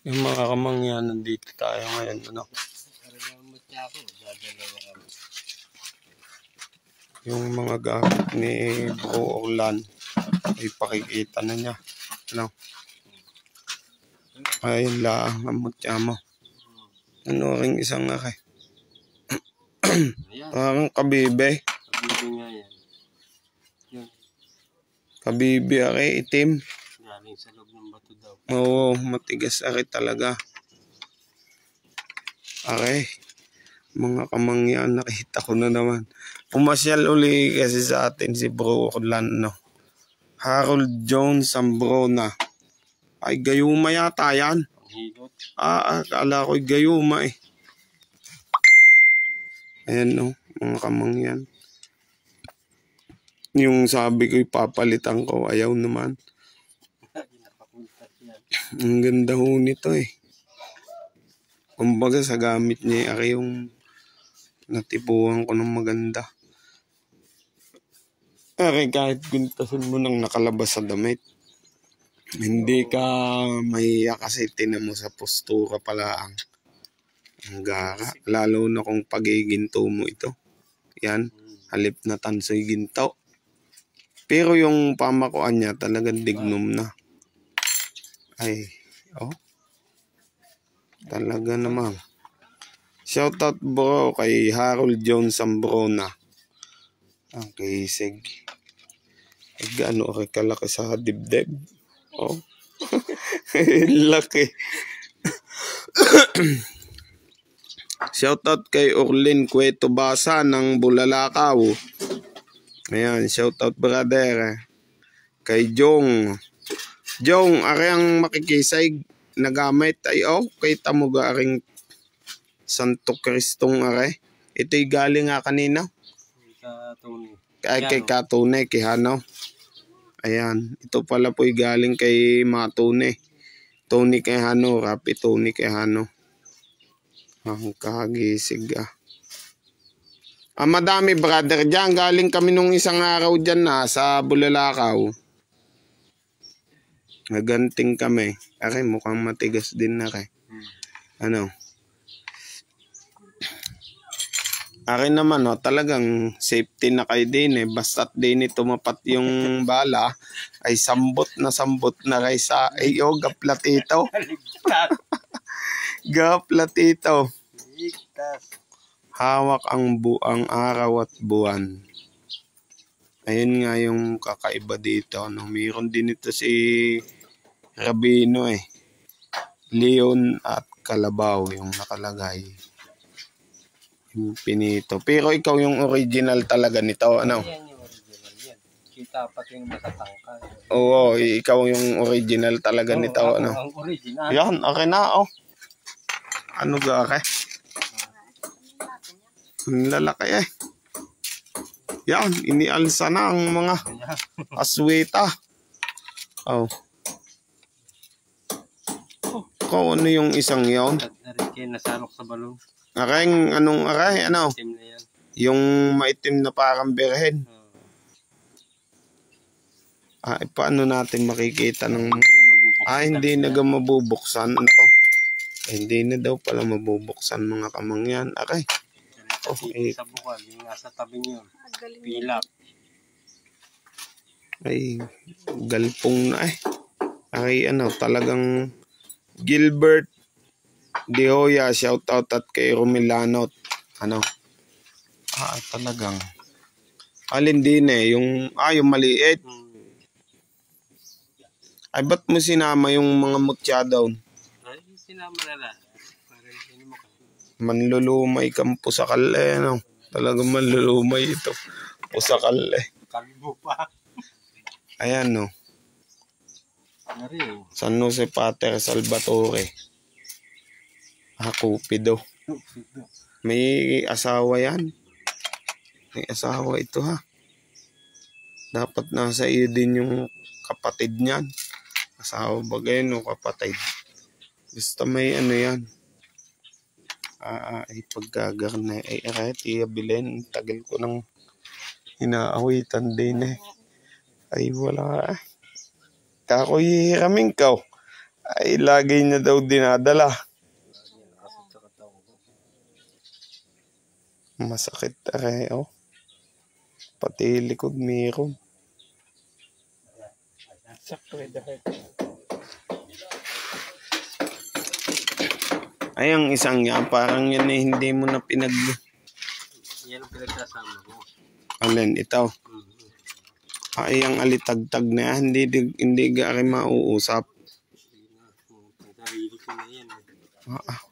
Yung mga kamangyan, nandito tayo ngayon. Ano? Yung mga gamit ni Bro Orlan ay pakikita na niya. Ano? Ayun lang ang mutya mo. Ano ring isang naki? Parang kabibe. Kabibe nga yan. Yun. Kabibe aki, itim. Galing sa loob ng bato daw. Oo, matigas aki talaga. Aki, mga kamangyan, nakita ko na naman. Pumasyal uli kasi sa atin si Bro Orlan, no? Harold Jones Sambrona. Ay, gayuma yata yan. Hilot. Akala ko'y gayuma eh. Ayan no, mga kamangyan. Yung sabi ko'y papalitan ko, ayaw naman. Ang ganda ho nito eh. Kumbaga sa gamit niya, aki yung natipuhan ko ng maganda. Aki kahit guntasin mo nang nakalabas sa damit. Hindi ka mahiya kasi tinan mo sa postura pala ang gara. Lalo na kung pagiginto mo ito. Yan, halip na tansoy ginto. Pero yung pamakuan niya talagang dignum na. Ay, oh. Talaga naman. Shoutout bro kay Harold Jones Sambrona. Ang kisig. Ay gaano kay kalaki sa dibdib. Oh. Laki. Shoutout kay Orlin Cueto Basa ng Bulalakaw. Ayan, shoutout brother. Kay Jong. Jong, ari ang makikisay nagamit ay kay tamuga aring Santo Cristong are. Ito'y galing nga kanina. Kay Katune, kay Hano. Ayan, ito pala po'y galing kay Matune. Tony kay Hano, Rapi Tony kay Hano. Ang kagisig madami brother dyan. Galing kami nung isang araw dyan na sa Bulalakaw. Naganting kami. Aki, mukhang matigas din na kay. Ano? Akin naman talagang safety na kayo din eh. Basta't din tumapat yung bala ay sambot na kay sa gaplatito. Gaplatito. Hawak ang buang araw at buwan. Ayun nga yung kakaiba dito. No? Mayroon din ito si Rabino eh. Leon at Kalabaw yung nakalagay. Yung pinito. Pero ikaw yung original talaga nito. Ano? Yan yung original yan. Kita pati yung matatangka. Oo, ikaw yung original talaga nito. Ano? Ang original. Yan, okay na Ano ga okay? Ang lalaki eh. Yan, inialsa na ang mga asweta. Ano yung isang yon? Nasalok sa balon. Aking, anong aray? Ano? Itim na yan. Yung maitim na parang berhen. Paano natin makikita ng... hindi na mabubuksan. Ano? Hindi na daw pala mabubuksan mga kamangyan. Okay. Sa bukal, yung nasa tabi niyo. Pilak. Ay, galpong na eh. Ay, talagang Gilbert De Hoya, shoutout at kay Romilanot. Ano? Talagang. Alin din eh, yung maliit. Ay, ba't mo sinama yung mga mutya doon? Ay, sinama na lang. Manlulumay kang pusakal eh, ano? Talagang manlulumay ito. Pusakal eh. Kalbo pa. Ayan, no? San Jose Pater Salvatore. Cupido. May asawa yan. May asawa ito ha. Dapat nasa iyo din yung kapatid niyan. Asawa ba ganyan o kapatid? Basta may yan. Ay pagkagarna ay kahit iabilin. Tagal ko nang inaawitan din eh. Ay wala Kakoy hiramin ka. Ay, lagi niya daw dinadala. Nakasot sa katawan ko. Masakit aray, oh. Pati likod meron. Sakto eh dahil. Ay, ang isang yan, parang yan eh, hindi mo na pinag... Yan ang pinagsasama ko. Alin, ito. Ay, ang alitagtag na yan, hindi gari mauusap. Ang sarili ko na yan.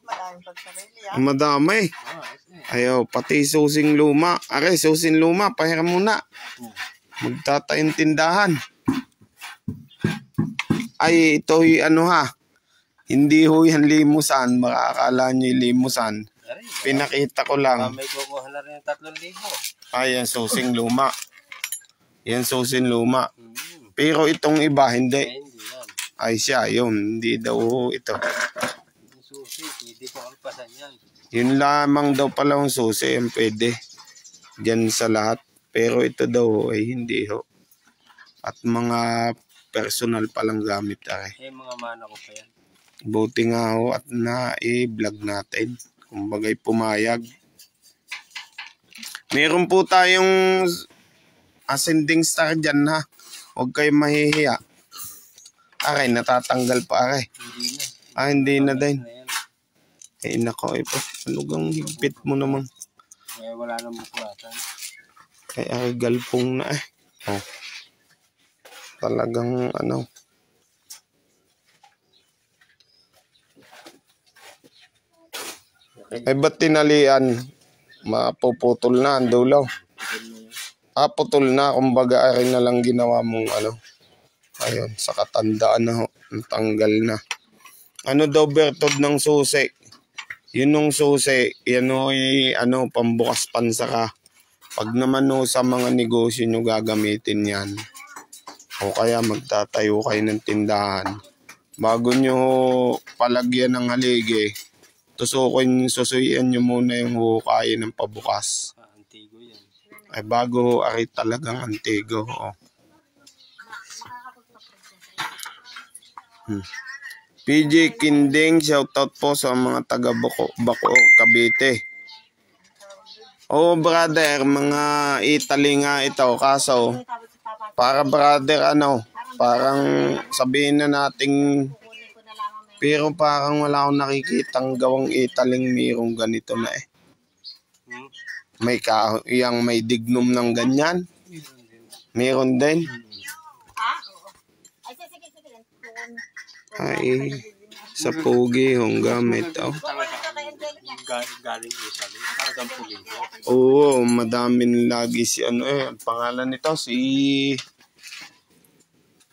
Madaming pagsarili, madami. Ayaw, pati susing luma. Aray, susing luma, pahiram muna. Magtatayong tindahan. Ay, ito'y ano ha. Hindi ho yan limusan. Makakala nyo yung limusan. Pinakita ko lang. May kukuha na rin ng 3,000. Ay, yan susing luma. Yan susing luma. Pero itong iba, hindi. Hindi yan. Ay siya, yun. Hindi daw ho ito. Yung susi, hindi ko alpasan yan. Yun lamang daw pala ang susi. Ang pwede. Diyan sa lahat. Pero ito daw ay hindi ho. At mga personal palang gamit. Eh, mga mana ko pa yan. Buti nga ho at na-vlog natin. Kumbagay pumayag. Meron po tayong ascending star dyan ha. Huwag kayong mahihiya. Aray, natatanggal pa aray. Hindi na. Ah, hindi na din. Na yan. Eh, nako, ano gang higpit mo naman? Eh, wala nang buklatan. Ay, aray, galpong na eh. Oh. Talagang ano. Ay, ba't tinalian? Mapuputol na ang dulaw. Putol na. Kumbaga, aray na lang ginawa mong ano. Ayun, sa katandaan na ho. Tanggal na. Ano daw bertod ng susi? Yun nung susi, yan o ano, pambukas pansara. Pag naman o sa mga negosyo nyo gagamitin yan. O kaya magtatayo kayo ng tindahan. Bago nyo palagyan ng haligi, susuyan nyo muna yung hukay ng pabukas. Antigo yan. Ay bago ari talagang antigo. Oh. PJ Kinding, shoutout po sa mga taga Bako, Cavite. Oh brother, mga Italy nga ito. Kaso, para brother ano, parang sabihin na nating, pero parang wala akong nakikitang gawang Italing mayroong ganito na eh. May yang may dignum ng ganyan. Meron din. Ay, sa pogi yung gamit. Oh. Galing Italy. Talagang pulido. Oo, madaming lagi si ano eh. Ang pangalan nito si...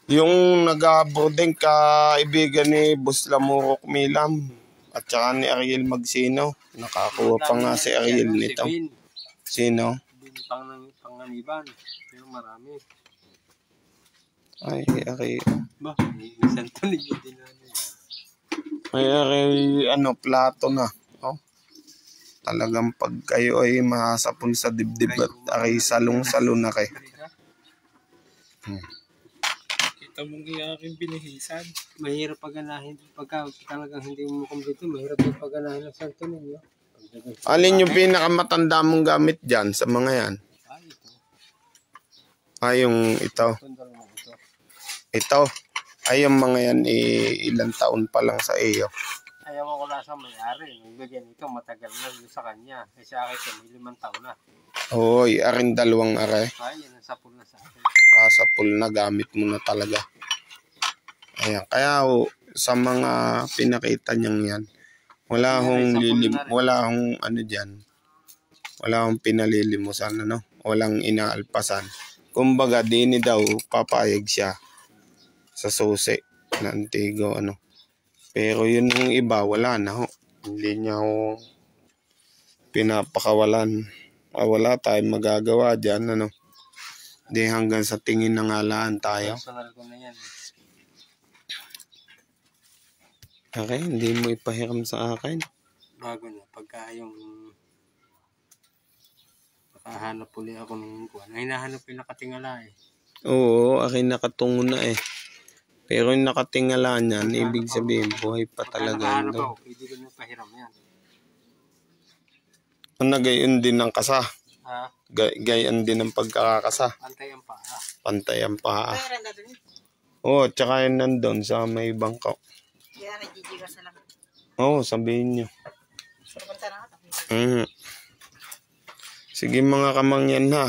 Yung nag-boarding kaibigan ni Boss Lamurok Milam. At saka ni Ariel Magsino. Nakakuha pa nga si Ariel nito. Sino? Panganiban. Pero marami. Ay, Ariel. Ba, isang tulig din namin. Ay, Ariel, ano, plato na. Oh. Talagang pag kayo ay mahasapon sa dibdib at aray salong-salon na kayo. Kita mong iyaking binihisan. Mahirap paganahin. Pagka talagang hindi mo kumpleto, mahirap yung paganahin ng Santo Niño. Alin yung pinakamatanda mong gamit dyan sa mga yan? Ay, ito. Ay, yung ito. Ito. Ay, yung mga yan, ilang taon pa lang sa iyo. Ayaw ko nasa may-ari. Nagbigyan ito, matagal na sa kanya. Kasi akin, may 5 taon na. Oy, aring dalawang are. Ay, yan ang sapul na sa akin. Sa pool na gamit mo na talaga. Ayan. Kaya sa mga pinakita niyang yan, wala hong wala hong ano dyan. Wala hong pinalilimusan, ano? Walang inaalpasan. Kumbaga, dini daw, papayag siya sa susi na antigo, ano. Pero yun yung iba, wala na ho. Hindi niya ho pinapakawalan. Wala tayong magagawa dyan, ano. Hindi hanggang sa tingin ng ngalaan tayo. Personal ko na yan. Okay, hindi mo ipahiram sa akin. Bago na, pagka yung makahanap uli ako ng kuwan. Ay, hinahanap yung nakatingala eh. Oo, akin nakatungo na eh. Pero yung nakatingala niyan, ibig sabihin, buhay pa talaga yun daw. Pwede ko na pahiram yan. Gayon din ang kasa. Ha? Gayon din ang pagkakakasa. Pantay ang paa. Pantay ang paa. Oo, tsaka yun nandun sa may bangko. Kaya nagjijigas na lang. Oo, sabihin nyo. Punta na ata. Sige mga kamangyan ha.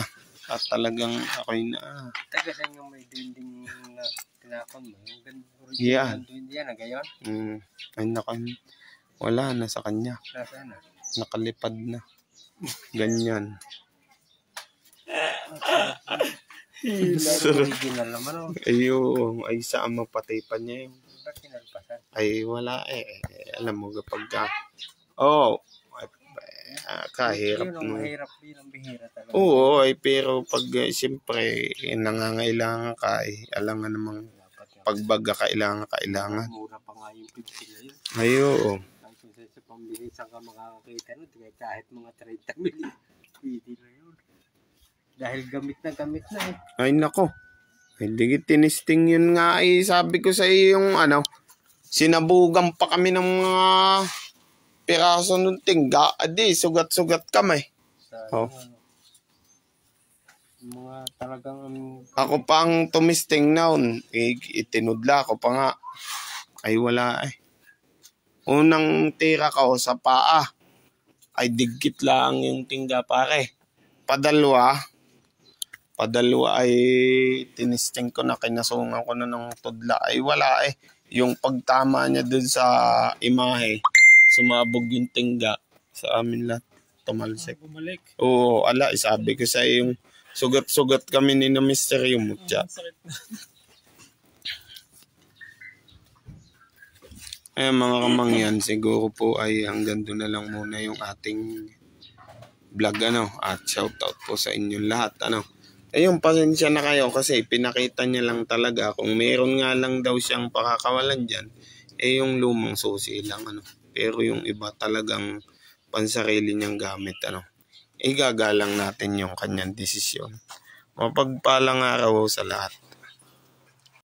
At talagang ako'y na. Tagasan yung may dinding na tinapon mo. Yung Yan. dinding yan, gayon. Ay nakan. Wala na sa kanya. Nasaan na? Nakalipad na. Ganyan. Original naman o. Ay saan mapatay pa niya yun. Ba't kinalpasan? Ay wala alam mo kapag ka. Kahirap yun ang mahirap din ang bihira talaga. Oo, pero pag siyempre nangangailangan ka alangan namang pagbaga kailangan. Mura pa nga yung 50 na yun. Ay oo. Kahit kung sa pambihisan ka makakakita nun, kahit mga 30 million, pwede na yun. Dahil gamit na eh. Ay nako. Hindi tinisting yun nga sabi ko sa iyo yung sinabugan pa kami ng mga piraso ng tingga. Adi, sugat-sugat kami. Mga talagang ako pang tumisting noon. Itinudla ko pa nga. Ay wala Unang tira ko sa paa. Ay digit lang yung tingga pare. Padalwa ay tinisting ko na kinasungan ko na ng tudla. Ay wala Yung pagtama niya dun sa imahe. Sumabog yung tingga sa amin lahat. Tumalsik. bumalik. Oo, sabi ko sa yung sugat-sugat kami ni na Mr. Yumutya. Mga kamangyan, siguro po ay hanggang doon na lang muna yung ating vlog at shoutout po sa inyong lahat Ayun, pasensya na kayo kasi pinakita niya lang talaga kung meron nga lang daw siyang pakakawalan dyan yung lumang susi lang pero yung iba talagang pansarili niyang gamit igagalang natin yung kanyang desisyon. Mapagpalang araw sa lahat.